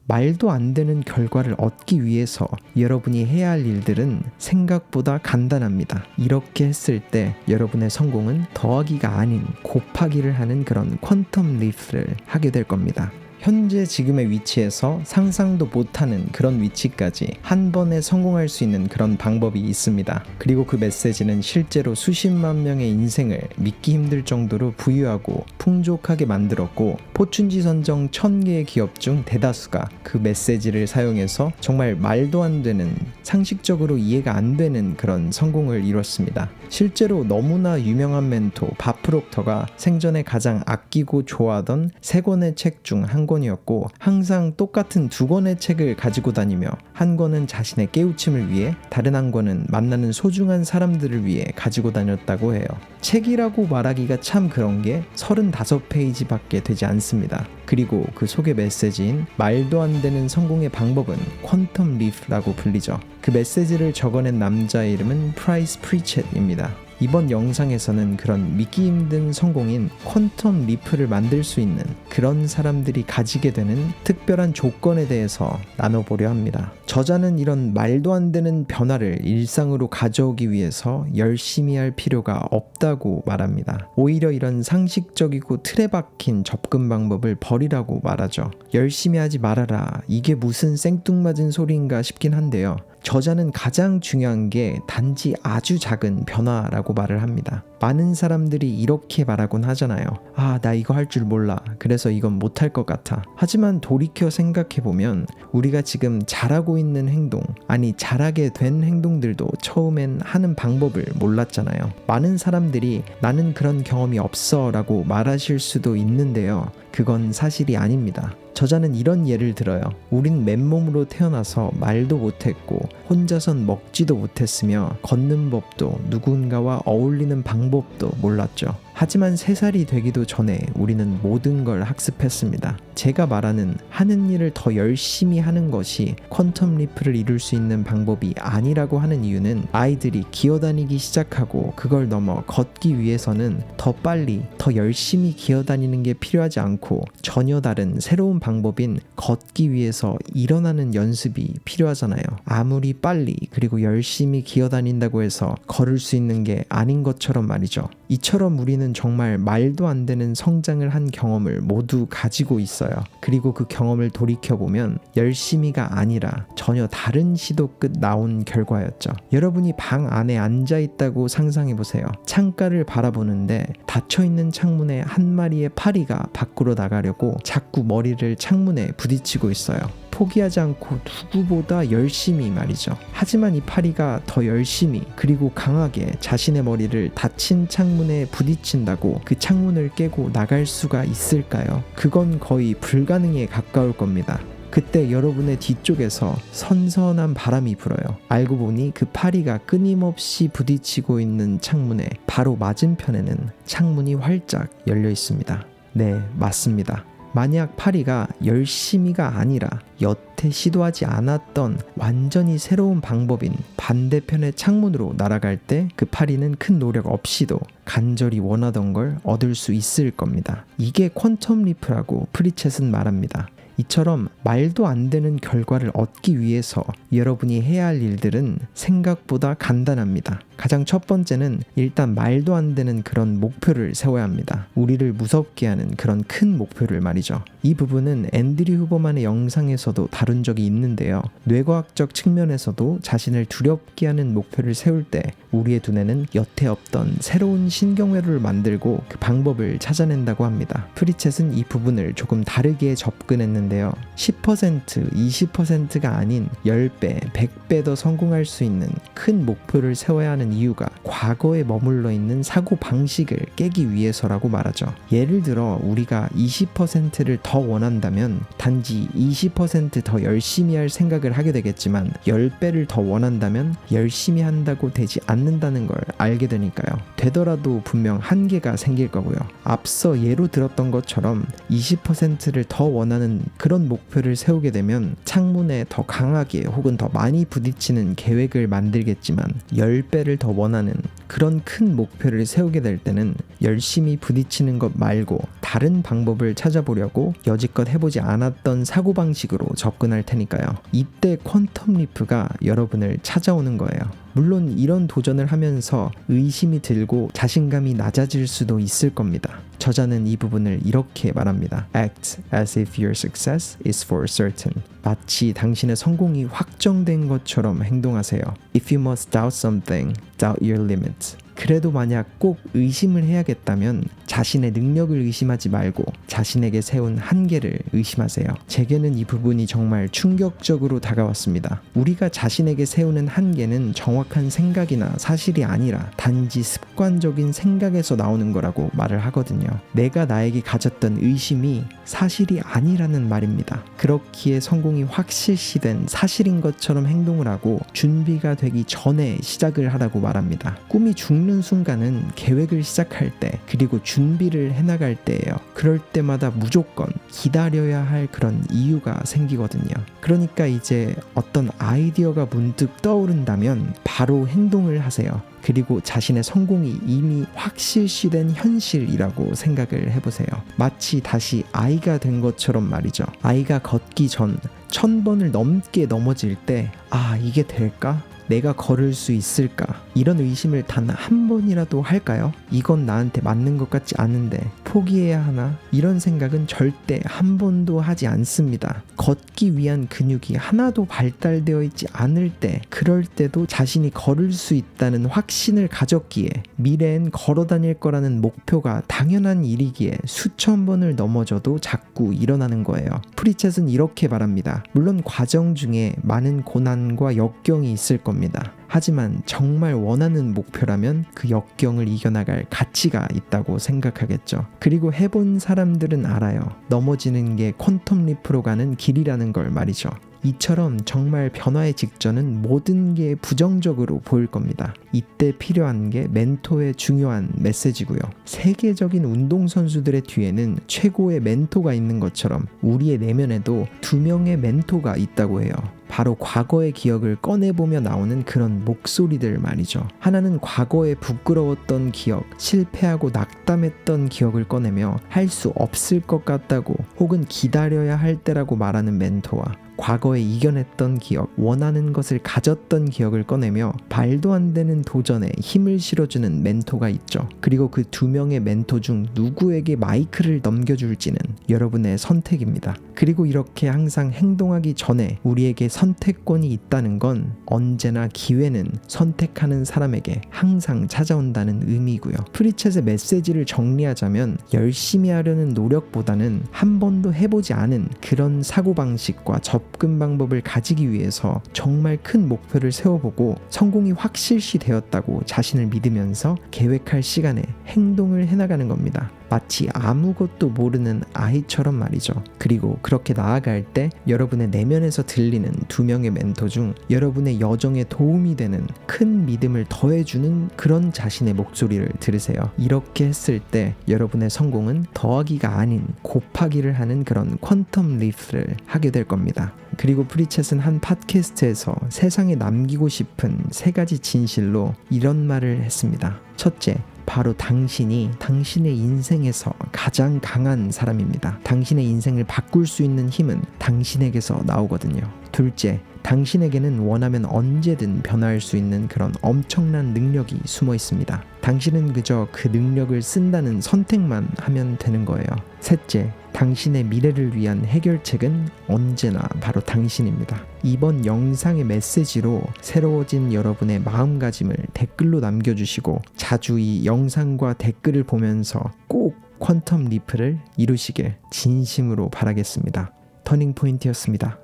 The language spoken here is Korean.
말도 안 되는 결과를 얻기 위해서 여러분이 해야 할 일들은 생각보다 간단합니다. 이렇게 했을 때 여러분의 성공은 더하기가 아닌 곱하기를 하는 그런 퀀텀 리프를 하게 될 겁니다. 현재 지금의 위치에서 상상도 못하는 그런 위치까지 한 번에 성공할 수 있는 그런 방법이 있습니다. 그리고 그 메시지는 실제로 수십만 명의 인생을 믿기 힘들 정도로 부유하고 풍족하게 만들었고, 포춘지 선정 1000개의 기업 중 대다수가 그 메시지를 사용해서 정말 말도 안 되는, 상식적으로 이해가 안 되는 그런 성공을 이뤘습니다. 실제로 너무나 유명한 멘토 밥 프록터가 생전에 가장 아끼고 좋아하던 3권의 책 중 한 권이었고, 항상 똑같은 2권의 책을 가지고 다니며 한 권은 자신의 깨우침을 위해, 다른 한 권은 만나는 소중한 사람들을 위해 가지고 다녔다고 해요. 책이라고 말하기가 참 그런 게 35페이지밖에 되지 않습니다. 그리고 그 속의 메시지인 말도 안 되는 성공의 방법은 퀀텀 리프라고 불리죠. 그 메시지를 적어낸 남자의 이름은 프라이스 프리쳇입니다. 이번 영상에서는 그런 믿기 힘든 성공인 퀀텀 리프를 만들 수 있는 그런 사람들이 가지게 되는 특별한 조건에 대해서 나눠보려 합니다. 저자는 이런 말도 안 되는 변화를 일상으로 가져오기 위해서 열심히 할 필요가 없다고 말합니다. 오히려 이런 상식적이고 틀에 박힌 접근 방법을 버리라고 말하죠. 열심히 하지 말아라, 이게 무슨 생뚱맞은 소리인가 싶긴 한데요. 저자는 가장 중요한 게 단지 아주 작은 변화라고 말을 합니다. 많은 사람들이 이렇게 말하곤 하잖아요. 나 이거 할 줄 몰라, 그래서 이건 못할 것 같아. 하지만 돌이켜 생각해보면 우리가 지금 잘하고 있는 행동, 아니 잘하게 된 행동들도 처음엔 하는 방법을 몰랐잖아요. 많은 사람들이 나는 그런 경험이 없어 라고 말하실 수도 있는데요, 그건 사실이 아닙니다. 저자는 이런 예를 들어요. 우린 맨몸으로 태어나서 말도 못했고 혼자선 먹지도 못했으며 걷는 법도 누군가와 어울리는 방법도 몰랐죠. 하지만 3살이 되기도 전에 우리는 모든 걸 학습했습니다. 제가 말하는 하는 일을 더 열심히 하는 것이 퀀텀 리프를 이룰 수 있는 방법이 아니라고 하는 이유는, 아이들이 기어다니기 시작하고 그걸 넘어 걷기 위해서는 더 빨리, 더 열심히 기어다니는 게 필요하지 않고 전혀 다른 새로운 방법인 걷기 위해서 일어나는 연습이 필요하잖아요. 아무리 빨리 그리고 열심히 기어다닌다고 해서 걸을 수 있는 게 아닌 것처럼 말이죠. 이처럼 우리는 정말 말도 안 되는 성장을 한 경험을 모두 가지고 있어요. 그리고 그 경험을 돌이켜보면 열심히가 아니라 전혀 다른 시도 끝 나온 결과였죠. 여러분이 방 안에 앉아있다고 상상해보세요. 창가를 바라보는데 닫혀있는 창문에 한 마리의 파리가 밖으로 나가려고 자꾸 머리를 창문에 부딪히고 있어요. 포기하지 않고 누구보다 열심히 말이죠. 하지만 이 파리가 더 열심히 그리고 강하게 자신의 머리를 닫힌 창문에 부딪힌다고 그 창문을 깨고 나갈 수가 있을까요? 그건 거의 불가능에 가까울 겁니다. 그때 여러분의 뒤쪽에서 선선한 바람이 불어요. 알고 보니 그 파리가 끊임없이 부딪히고 있는 창문의 바로 맞은편에는 창문이 활짝 열려 있습니다. 네, 맞습니다. 만약 파리가 열심히가 아니라 여태 시도하지 않았던 완전히 새로운 방법인 반대편의 창문으로 날아갈 때 그 파리는 큰 노력 없이도 간절히 원하던 걸 얻을 수 있을 겁니다. 이게 퀀텀 리프라고 프리쳇은 말합니다. 이처럼 말도 안 되는 결과를 얻기 위해서 여러분이 해야 할 일들은 생각보다 간단합니다. 가장 첫 번째는 일단 말도 안 되는 그런 목표를 세워야 합니다. 우리를 무섭게 하는 그런 큰 목표를 말이죠. 이 부분은 앤드류 후버만의 영상에서도 다룬 적이 있는데요. 뇌과학적 측면에서도 자신을 두렵게 하는 목표를 세울 때 우리의 두뇌는 여태 없던 새로운 신경회로를 만들고 그 방법을 찾아낸다고 합니다. 프리쳇은 이 부분을 조금 다르게 접근했는데요. 10%, 20%가 아닌 10배, 100배 더 성공할 수 있는 큰 목표를 세워야 하는 이유가 과거에 머물러 있는 사고방식을 깨기 위해서라고 말하죠. 예를 들어 우리가 20%를 더 원한다면 단지 20% 더 열심히 할 생각을 하게 되겠지만 10배를 더 원한다면 열심히 한다고 되지 않는다는 걸 알게 되니까요. 되더라도 분명 한계가 생길 거고요. 앞서 예로 들었던 것처럼 20%를 더 원하는 그런 목표를 세우게 되면 창문에 더 강하게 혹은 더 많이 부딪히는 계획을 만들겠지만 10배를 더 원하는 그런 큰 목표를 세우게 될 때는 열심히 부딪히는 것 말고 다른 방법을 찾아보려고 여지껏 해보지 않았던 사고방식으로 접근할 테니까요. 이때 퀀텀 리프가 여러분을 찾아오는 거예요. 물론 이런 도전을 하면서 의심이 들고 자신감이 낮아질 수도 있을 겁니다. 저자는 이 부분을 이렇게 말합니다. Act as if your success is for certain. 마치 당신의 성공이 확정된 것처럼 행동하세요. If you must doubt something, doubt your limits. 그래도 만약 꼭 의심을 해야겠다면 자신의 능력을 의심하지 말고 자신에게 세운 한계를 의심하세요. 제게는 이 부분이 정말 충격적으로 다가왔습니다. 우리가 자신에게 세우는 한계는 정확한 생각이나 사실이 아니라 단지 습관적인 생각에서 나오는 거라고 말을 하거든요. 내가 나에게 가졌던 의심이 사실이 아니라는 말입니다. 그렇기에 성공이 확실시된 사실인 것처럼 행동을 하고 준비가 되기 전에 시작을 하라고 말합니다. 꿈이 죽는 순간은 계획을 시작할 때 그리고 준비를 해나갈 때예요. 그럴 때마다 무조건 기다려야 할 그런 이유가 생기거든요. 그러니까 이제 어떤 아이디어가 문득 떠오른다면 바로 행동을 하세요. 그리고 자신의 성공이 이미 확실시된 현실이라고 생각을 해보세요. 마치 다시 아이가 된 것처럼 말이죠. 아이가 걷기 전 1000번을 넘게 넘어질 때 이게 될까? 내가 걸을 수 있을까? 이런 의심을 단 한 번이라도 할까요? 이건 나한테 맞는 것 같지 않은데 포기해야 하나? 이런 생각은 절대 한 번도 하지 않습니다. 걷기 위한 근육이 하나도 발달되어 있지 않을 때, 그럴 때도 자신이 걸을 수 있다는 확신을 가졌기에 미래엔 걸어 다닐 거라는 목표가 당연한 일이기에 수천 번을 넘어져도 자꾸 일어나는 거예요. 프리챗은 이렇게 말합니다. 물론 과정 중에 많은 고난과 역경이 있을 겁니다. 하지만 정말 원하는 목표라면 그 역경을 이겨나갈 가치가 있다고 생각하겠죠. 그리고 해본 사람들은 알아요. 넘어지는 게 퀀텀 리프로 가는 길이라는 걸 말이죠. 이처럼 정말 변화의 직전은 모든 게 부정적으로 보일 겁니다. 이때 필요한 게 멘토의 중요한 메시지고요. 세계적인 운동선수들의 뒤에는 최고의 멘토가 있는 것처럼 우리의 내면에도 2명의 멘토가 있다고 해요. 바로 과거의 기억을 꺼내보며 나오는 그런 목소리들 말이죠. 하나는 과거에 부끄러웠던 기억, 실패하고 낙담했던 기억을 꺼내며 할 수 없을 것 같다고 혹은 기다려야 할 때라고 말하는 멘토와 과거에 이겨냈던 기억, 원하는 것을 가졌던 기억을 꺼내며 말도 안 되는 도전에 힘을 실어주는 멘토가 있죠. 그리고 그 2명의 멘토 중 누구에게 마이크를 넘겨줄지는 여러분의 선택입니다. 그리고 이렇게 항상 행동하기 전에 우리에게 선택권이 있다는 건 언제나 기회는 선택하는 사람에게 항상 찾아온다는 의미고요. 프리챗의 메시지를 정리하자면 열심히 하려는 노력보다는 한 번도 해보지 않은 그런 사고방식과 접근 방법을 가지기 위해서 정말 큰 목표를 세워보고 성공이 확실시 되었다고 자신을 믿으면서 계획할 시간에 행동을 해나가는 겁니다. 마치 아무것도 모르는 아이처럼 말이죠. 그리고 그렇게 나아갈 때 여러분의 내면에서 들리는 2명의 멘토 중 여러분의 여정에 도움이 되는 큰 믿음을 더해주는 그런 자신의 목소리를 들으세요. 이렇게 했을 때 여러분의 성공은 더하기가 아닌 곱하기를 하는 그런 퀀텀 리프를 하게 될 겁니다. 그리고 프리챗은 한 팟캐스트에서 세상에 남기고 싶은 3가지 진실로 이런 말을 했습니다. 첫째, 바로 당신이 당신의 인생에서 가장 강한 사람입니다. 당신의 인생을 바꿀 수 있는 힘은 당신에게서 나오거든요. 둘째, 당신에게는 원하면 언제든 변화할 수 있는 그런 엄청난 능력이 숨어 있습니다. 당신은 그저 그 능력을 쓴다는 선택만 하면 되는 거예요. 셋째, 당신의 미래를 위한 해결책은 언제나 바로 당신입니다. 이번 영상의 메시지로 새로워진 여러분의 마음가짐을 댓글로 남겨주시고 자주 이 영상과 댓글을 보면서 꼭 퀀텀 리프를 이루시길 진심으로 바라겠습니다. 터닝포인트였습니다.